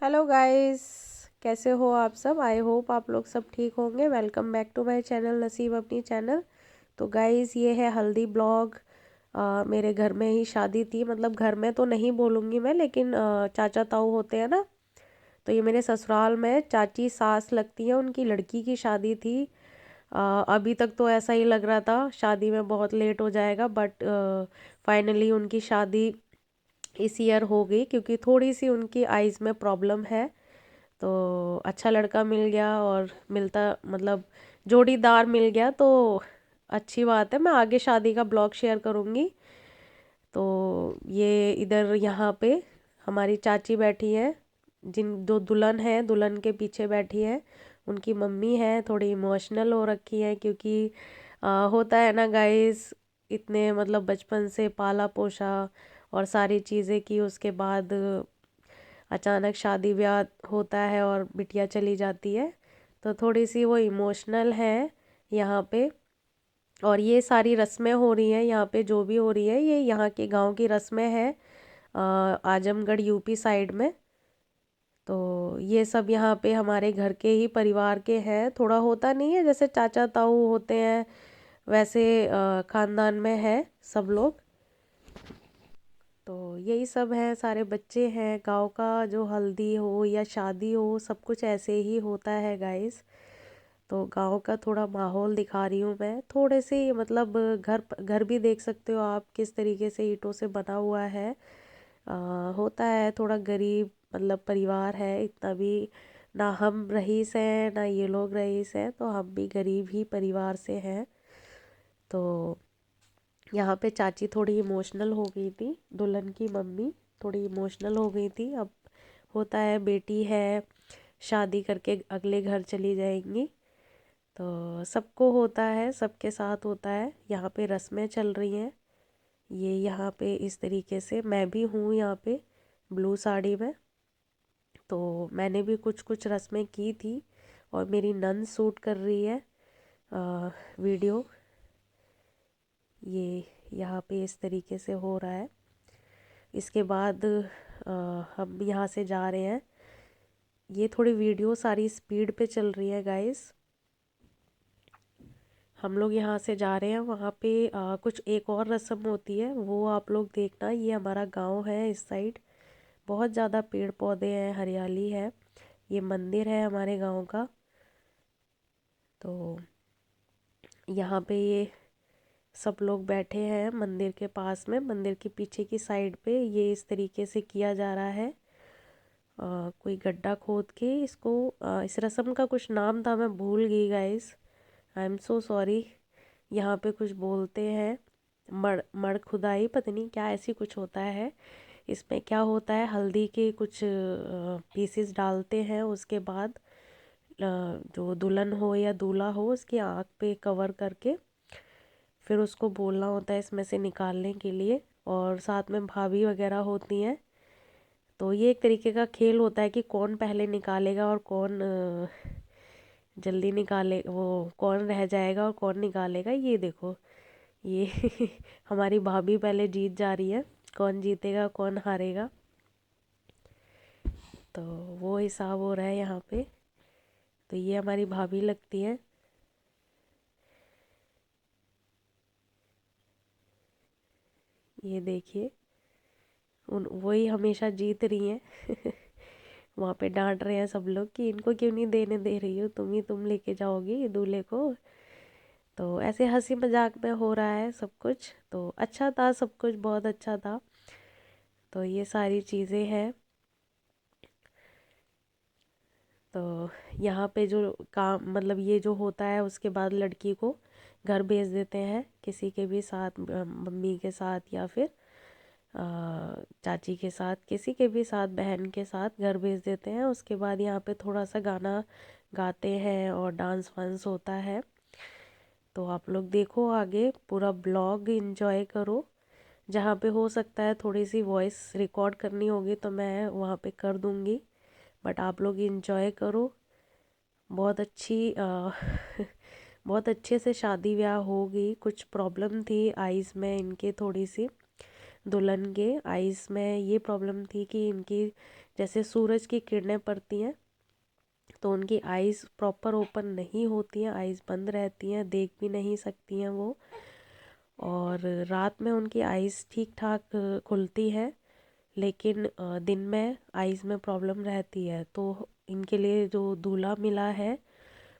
Hello guys, कैसे हो आप सब। आई होप आप लोग सब ठीक होंगे। Welcome back to my channel Naseeb अपनी चैनल। तो गाइस, ये है हल्दी ब्लॉग। मेरे घर में ही शादी थी, मतलब घर में तो नहीं बोलूँगी मैं, लेकिन चाचा ताऊ होते हैं ना, तो ये मेरे ससुराल में चाची सास लगती हैं, उनकी लड़की की शादी थी। अभी तक तो ऐसा ही लग रहा था शादी में बहुत लेट हो जाएगा, बट फाइनली उनकी शादी इस ईयर हो गई, क्योंकि थोड़ी सी उनकी आइज़ में प्रॉब्लम है। तो अच्छा लड़का मिल गया, और मिलता मतलब जोड़ीदार मिल गया, तो अच्छी बात है। मैं आगे शादी का ब्लॉग शेयर करूँगी। तो ये इधर यहाँ पे हमारी चाची बैठी है, जिन दो दुल्हन है, दुल्हन के पीछे बैठी है उनकी मम्मी है। थोड़ी इमोशनल हो रखी है, क्योंकि होता है ना गाइस, इतने मतलब बचपन से पाला पोसा और सारी चीज़ें की, उसके बाद अचानक शादी ब्याह होता है और बिटिया चली जाती है, तो थोड़ी सी वो इमोशनल है यहाँ पे। और ये सारी रस्में हो रही हैं यहाँ पे, जो भी हो रही है ये यहाँ के गांव की रस्में हैं, आजमगढ़ यूपी साइड में। तो ये सब यहाँ पे हमारे घर के ही परिवार के हैं। थोड़ा होता नहीं है जैसे चाचा ताऊ होते हैं, वैसे खानदान में है सब लोग। तो यही सब है, सारे बच्चे हैं। गांव का जो हल्दी हो या शादी हो, सब कुछ ऐसे ही होता है गाइस। तो गांव का थोड़ा माहौल दिखा रही हूँ मैं, थोड़े से मतलब घर घर भी देख सकते हो आप किस तरीके से ईंटों से बना हुआ है। होता है थोड़ा गरीब मतलब परिवार है, इतना भी ना हम रईस हैं ना ये लोग रईस हैं, तो हम भी गरीब ही परिवार से हैं। तो यहाँ पे चाची थोड़ी इमोशनल हो गई थी, दुल्हन की मम्मी थोड़ी इमोशनल हो गई थी। अब होता है, बेटी है, शादी करके अगले घर चली जाएंगी, तो सबको होता है, सबके साथ होता है। यहाँ पे रस्में चल रही हैं, ये यहाँ पे इस तरीके से। मैं भी हूँ यहाँ पे ब्लू साड़ी में, तो मैंने भी कुछ कुछ रस्में की थी, और मेरी नंद शूट कर रही है वीडियो। ये यहाँ पे इस तरीके से हो रहा है। इसके बाद हम यहाँ से जा रहे हैं। ये थोड़ी वीडियो सारी स्पीड पे चल रही है गाइस। हम लोग यहाँ से जा रहे हैं, वहाँ पे कुछ एक और रस्म होती है, वो आप लोग देखना। ये हमारा गांव है, इस साइड बहुत ज़्यादा पेड़ पौधे हैं, हरियाली है। ये मंदिर है हमारे गांव का। तो यहाँ पे ये सब लोग बैठे हैं मंदिर के पास में, मंदिर के पीछे की साइड पे ये इस तरीके से किया जा रहा है। कोई गड्ढा खोद के इसको, इस रस्म का कुछ नाम था, मैं भूल गई guys, I am so sorry. यहाँ पे कुछ बोलते हैं मड़ मड़ खुदाई, पता नहीं क्या ऐसी कुछ होता है। इसमें क्या होता है, हल्दी के कुछ पीसेस डालते हैं, उसके बाद जो दुल्हन हो या दूल्हा हो उसकी आँख पे कवर करके फिर उसको बोलना होता है इसमें से निकालने के लिए। और साथ में भाभी वगैरह होती हैं, तो ये एक तरीके का खेल होता है कि कौन पहले निकालेगा और कौन जल्दी निकाले, वो कौन रह जाएगा और कौन निकालेगा। ये देखो, ये हमारी भाभी पहले जीत जा रही है, कौन जीतेगा कौन हारेगा, तो वो हिसाब हो रहा है यहाँ पे। तो ये हमारी भाभी लगती है। ये देखिए, उन वही हमेशा जीत रही हैं। वहाँ पे डांट रहे हैं सब लोग कि इनको क्यों नहीं देने दे रही हो, तुम लेके जाओगी दूल्हे को। तो ऐसे हंसी मजाक में हो रहा है सब कुछ, तो अच्छा था, सब कुछ बहुत अच्छा था। तो ये सारी चीज़ें हैं। तो यहाँ पे जो काम मतलब ये जो होता है, उसके बाद लड़की को घर भेज देते हैं किसी के भी साथ, मम्मी के साथ या फिर चाची के साथ, किसी के भी साथ, बहन के साथ घर भेज देते हैं। उसके बाद यहाँ पे थोड़ा सा गाना गाते हैं और डांस वांस होता है। तो आप लोग देखो, आगे पूरा ब्लॉग एंजॉय करो। जहाँ पे हो सकता है थोड़ी सी वॉइस रिकॉर्ड करनी होगी तो मैं वहाँ पे कर दूँगी, बट आप लोग एंजॉय करो। बहुत अच्छी बहुत अच्छे से शादी ब्याह हो गई। कुछ प्रॉब्लम थी आइज़ में इनके थोड़ी सी, दुल्हन के आईज़ में ये प्रॉब्लम थी कि इनकी जैसे सूरज की किरणें पड़ती हैं तो उनकी आईज़ प्रॉपर ओपन नहीं होती हैं, आईज़ बंद रहती हैं, देख भी नहीं सकती हैं वो। और रात में उनकी आईज़ ठीक ठाक खुलती है, लेकिन दिन में आईज़ में प्रॉब्लम रहती है। तो इनके लिए जो दूल्हा मिला है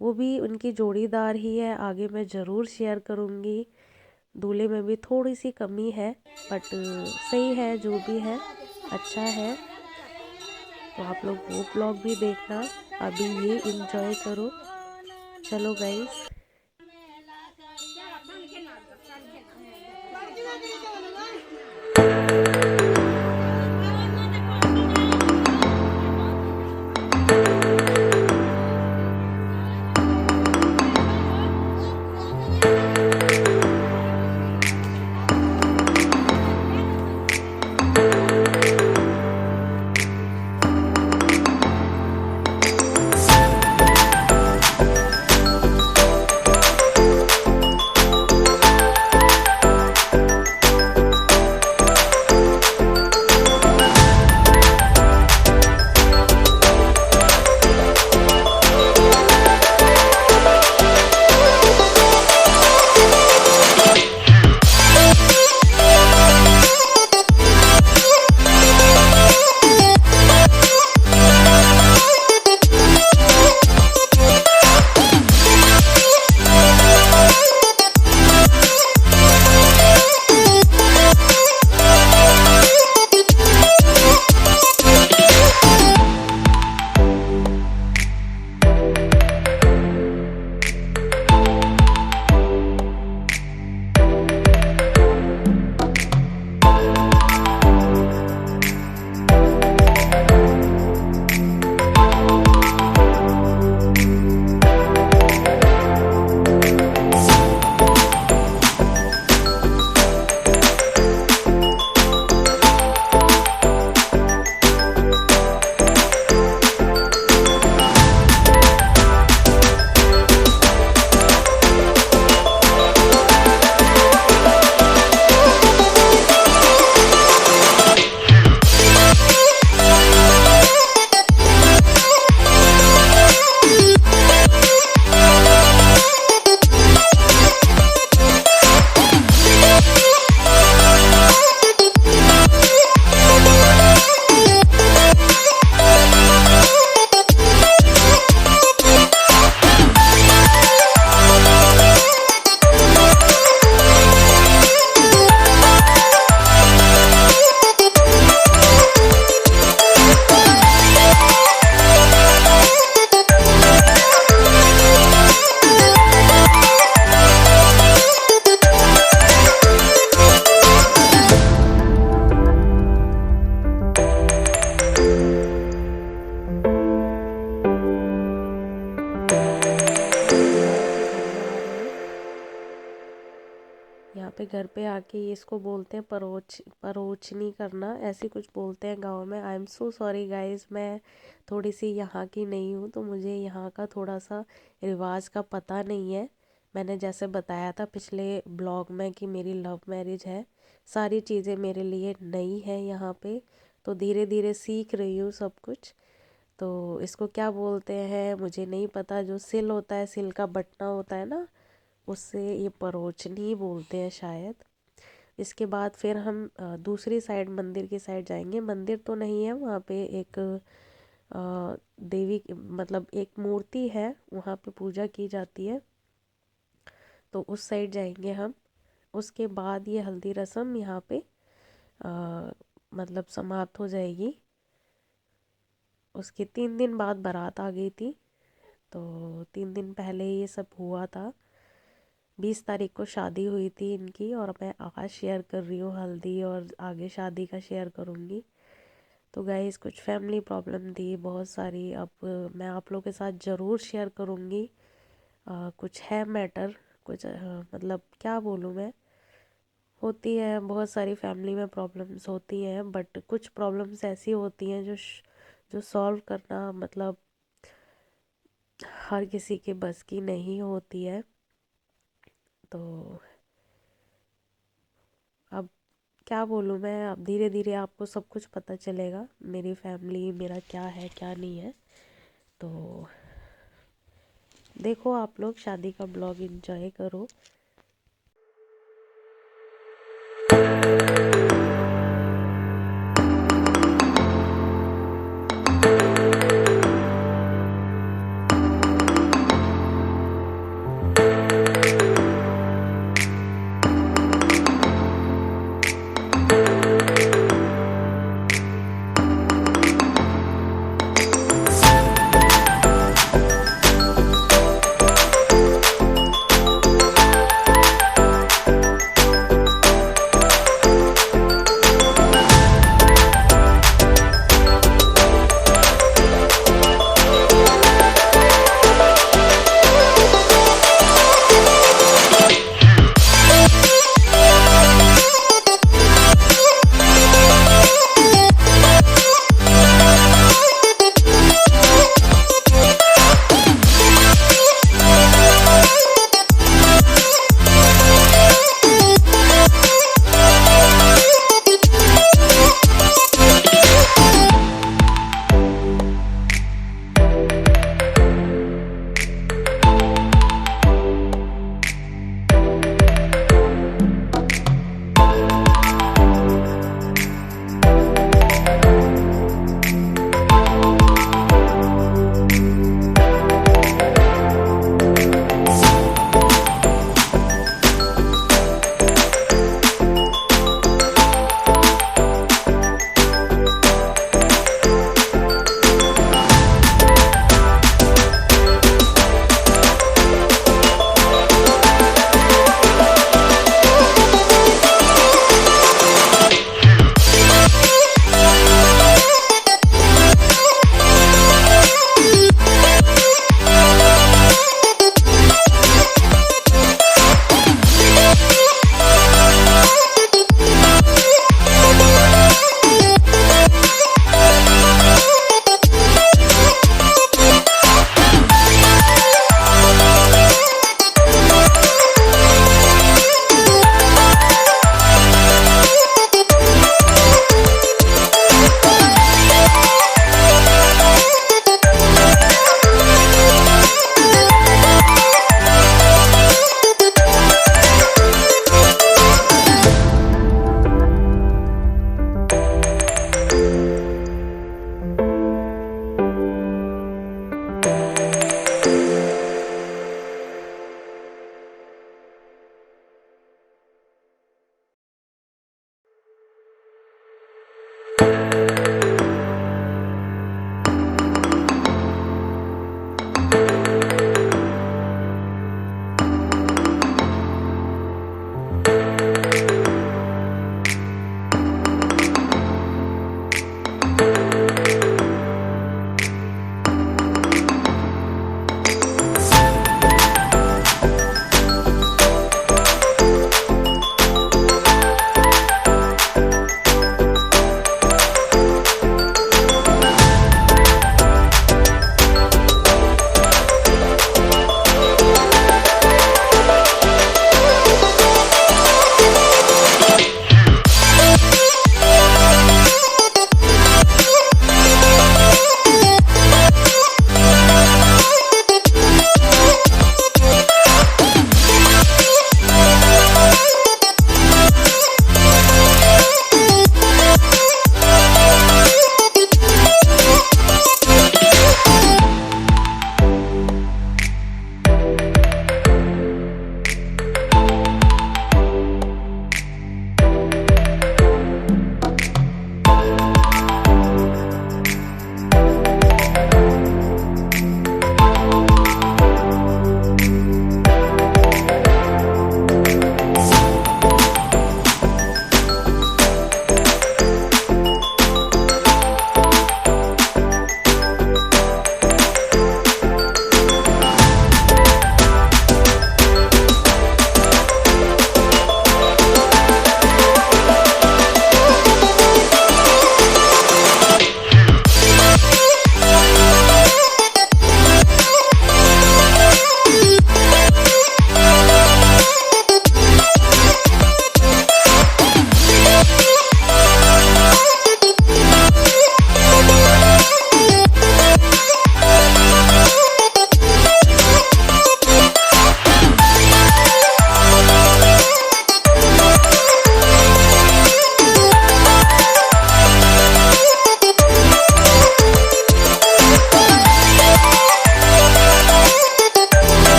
वो भी उनकी जोड़ीदार ही है, आगे मैं ज़रूर शेयर करूँगी। दूल्हे में भी थोड़ी सी कमी है, बट सही है, जो भी है अच्छा है। तो आप लोग वो ब्लॉग भी देखना, अभी ये इंजॉय करो। चलो गाइस। यहाँ पे घर पे आके इसको बोलते हैं परोचनी करना, ऐसे कुछ बोलते हैं गांव में। I am so sorry guys, मैं थोड़ी सी यहाँ की नहीं हूँ तो मुझे यहाँ का थोड़ा सा रिवाज का पता नहीं है। मैंने जैसे बताया था पिछले ब्लॉग में कि मेरी लव मैरिज है, सारी चीज़ें मेरे लिए नई है यहाँ पे, तो धीरे धीरे सीख रही हूँ सब कुछ। तो इसको क्या बोलते हैं मुझे नहीं पता, जो सिल होता है, सिल का बटना होता है ना, उससे ये परोचनी बोलते हैं शायद। इसके बाद फिर हम दूसरी साइड मंदिर की साइड जाएंगे। मंदिर तो नहीं है वहाँ पे, एक देवी मतलब एक मूर्ति है, वहाँ पे पूजा की जाती है, तो उस साइड जाएंगे हम। उसके बाद ये हल्दी रस्म यहाँ पे अ, मतलब समाप्त हो जाएगी। उसके 3 दिन बाद बारात आ गई थी, तो 3 दिन पहले ये सब हुआ था। 20 तारीख को शादी हुई थी इनकी, और मैं आज शेयर कर रही हूँ हल्दी, और आगे शादी का शेयर करूँगी। तो गाइस कुछ फैमिली प्रॉब्लम थी बहुत सारी, अब मैं आप लोगों के साथ ज़रूर शेयर करूँगी। कुछ है मैटर, कुछ मतलब क्या बोलूँ मैं, होती है बहुत सारी फैमिली में प्रॉब्लम्स होती हैं, बट कुछ प्रॉब्लम्स ऐसी होती हैं जो सॉल्व करना मतलब हर किसी के बस की नहीं होती है। तो अब क्या बोलूँ मैं, अब धीरे धीरे आपको सब कुछ पता चलेगा, मेरी फैमिली मेरा क्या है क्या नहीं है। तो देखो आप लोग, शादी का ब्लॉग एंजॉय करो।